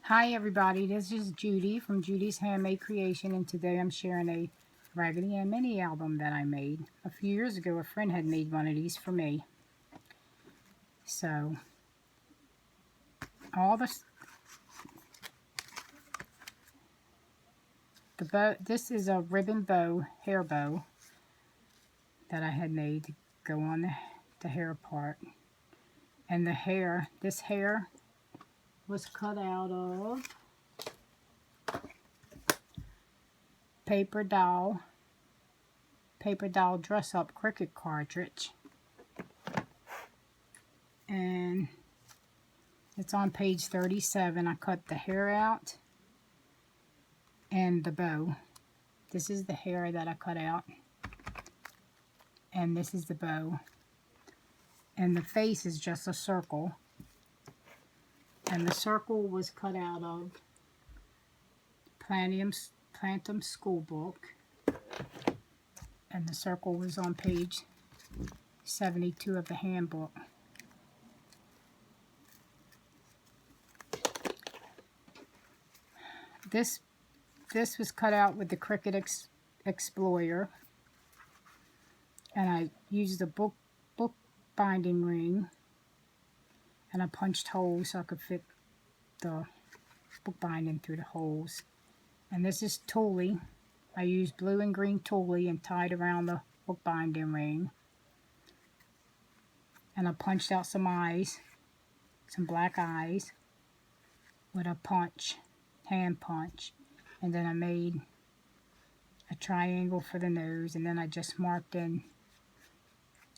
Hi everybody, this is Judy from Judy's Handmade Creation, and today I'm sharing a Raggedy Ann Mini Album that I made. A few years ago a friend had made one of these for me. So, all the bow, this is a ribbon bow, hair bow, that I had made to go on the hair part. And the hair, this hair was cut out of paper doll dress up Cricut cartridge, and it's on page 37. I cut the hair out and the bow. This is the hair that I cut out, and this is the bow, and the face is just a circle, and the circle was cut out of Plantin SchoolBook, and the circle was on page 72 of the handbook. This was cut out with the Cricut Explorer, and I used a book binding ring, and I punched holes so I could fit the book binding through the holes. And this is tulle. I used blue and green tulle and tied around the book binding ring. And I punched out some eyes, some black eyes, with a hand punch. And then I made a triangle for the nose, and then I just marked in,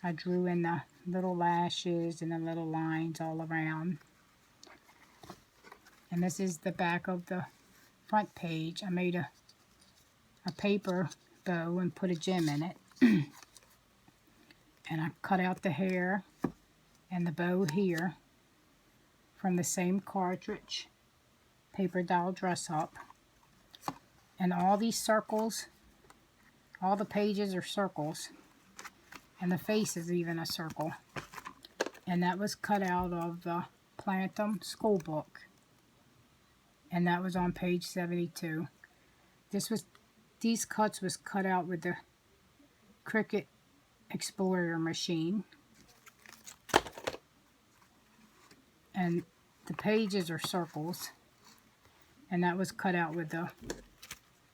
I drew in the little lashes and the little lines all around. And this is the back of the front page. I made a paper bow and put a gem in it. And I cut out the hair and the bow here from the same cartridge, paper doll dress up. And all these circles, all the pages are circles, and the face is even a circle. And that was cut out of the Plantin SchoolBook, and that was on page 72. These cuts was cut out with the Cricut Explore Machine, and the pages are circles, and that was cut out with the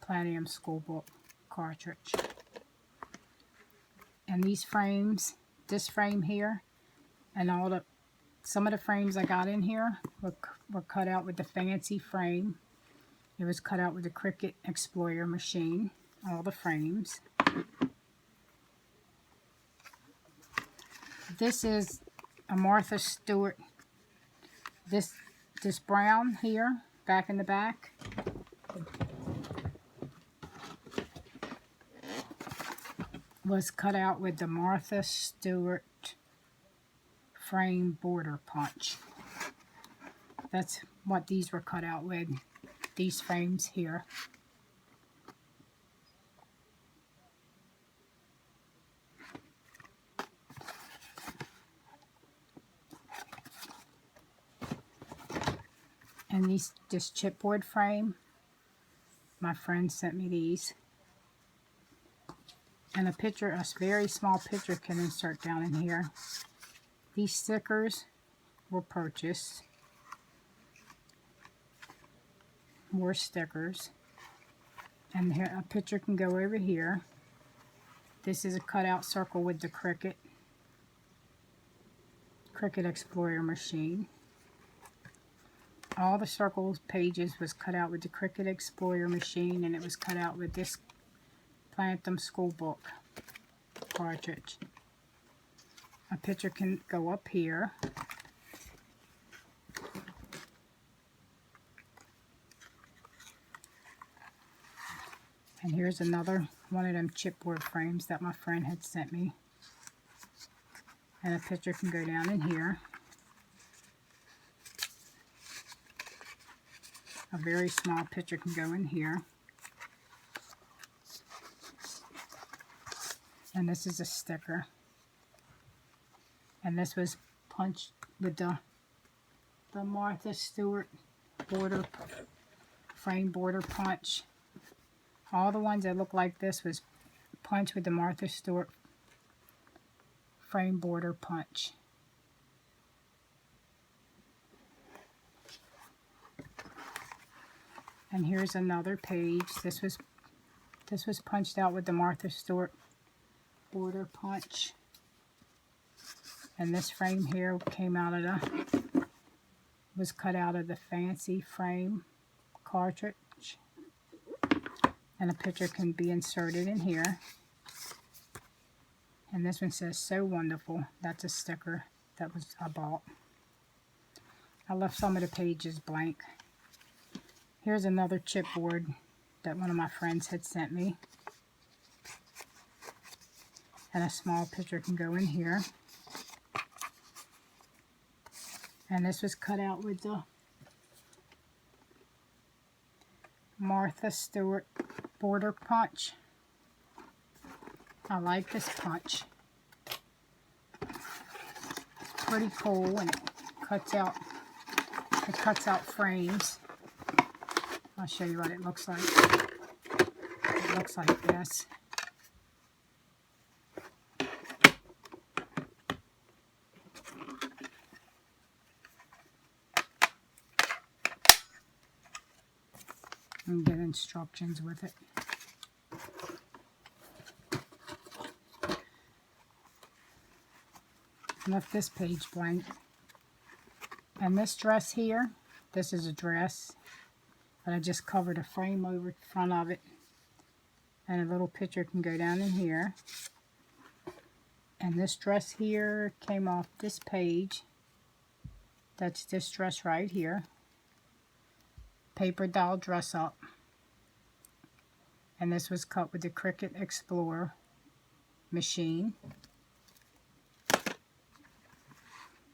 Plantin SchoolBook cartridge. And these frames, this frame here, and some of the frames I got in here were cut out with the fancy frame. It was cut out with the Cricut Explore Machine, all the frames. This is a Martha Stewart. This brown here, back in the back, was cut out with the Martha Stewart frame border punch. That's what these were cut out with, these frames here. And this chipboard frame, my friend sent me these. And a very small picture can insert down in here. These stickers were purchased. More stickers. And here, a picture can go over here. This is a cutout circle with the Cricut Explorer Machine. All the circles pages was cut out with the Cricut Explorer Machine, and it was cut out with this Plantin SchoolBook cartridge. A picture can go up here. And here's another one of them chipboard frames that my friend had sent me. And a picture can go down in here. A very small picture can go in here. And this is a sticker. And this was punched with the Martha Stewart frame border punch. All the ones that look like this was punched with the Martha Stewart frame border punch. And here's another page. This was punched out with the Martha Stewart border punch. And this frame here was cut out of the fancy frame cartridge. And a picture can be inserted in here. And this one says, "So wonderful." That's a sticker that I bought. I left some of the pages blank. Here's another chipboard that one of my friends had sent me. And a small picture can go in here. And this was cut out with the Martha Stewart border punch. I like this punch. It's pretty cool, and it cuts out frames. I'll show you what it looks like. It looks like this. And get instructions with it. Left this page blank. And this dress here, this is a dress, but I just covered a frame over the front of it. And a little picture can go down in here. And this dress here came off this page. That's this dress right here. Paper doll dress up. And this was cut with the Cricut Explore Machine.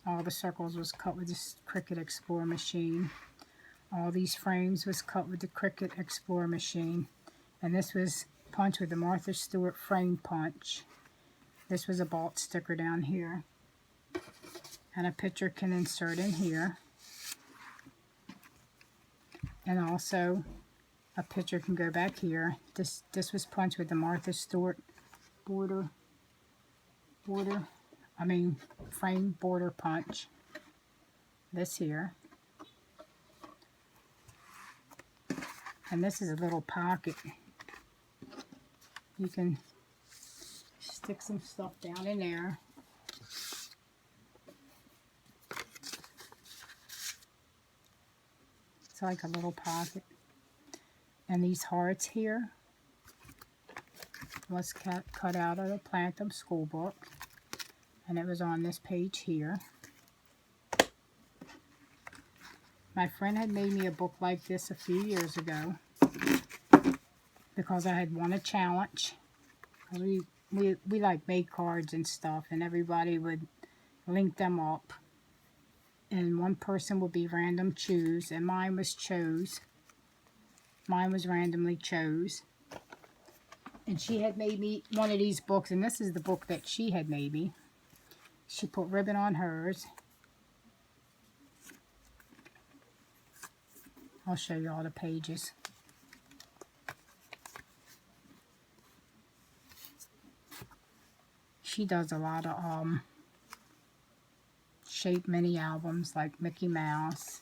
All the circles was cut with this Cricut Explore Machine. All these frames was cut with the Cricut Explore Machine. And this was punched with the Martha Stewart frame punch. This was a bolt sticker down here. And a picture can insert in here. And also a picture can go back here. This was punched with the Martha Stewart frame border punch. This here. And this is a little pocket. You can stick some stuff down in there. It's like a little pocket. And these hearts here was cut out of the Plantin SchoolBook. And it was on this page here. My friend had made me a book like this a few years ago because I had won a challenge. We like made cards and stuff, and everybody would link them up. And one person would be random choose, and mine was chose. Mine was randomly chose. And she had made me one of these books, and this is the book that she had made me. She put ribbon on hers. I'll show you all the pages. She does a lot of shaped mini albums like Mickey Mouse.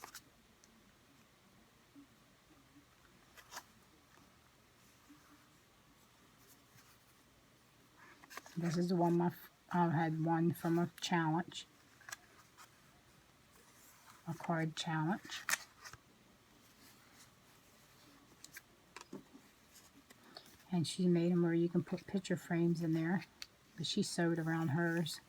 This is the one I had won from a challenge. A card challenge. And she made them where you can put picture frames in there. But she sewed around hers.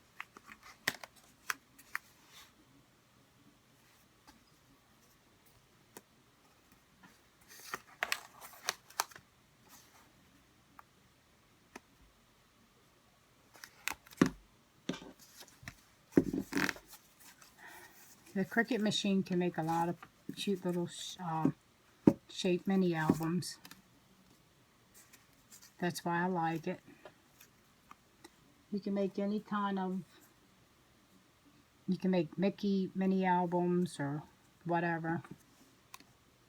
The Cricut machine can make a lot of cute little shaped mini albums. That's why I like it. You can make any kind of, you can make Mickey mini albums or whatever.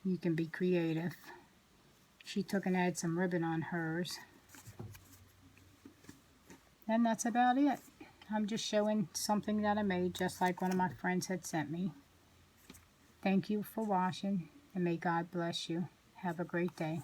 You can be creative. She took and added some ribbon on hers. And that's about it. I'm just showing something that I made, just like one of my friends had sent me. Thank you for watching, and may God bless you. Have a great day.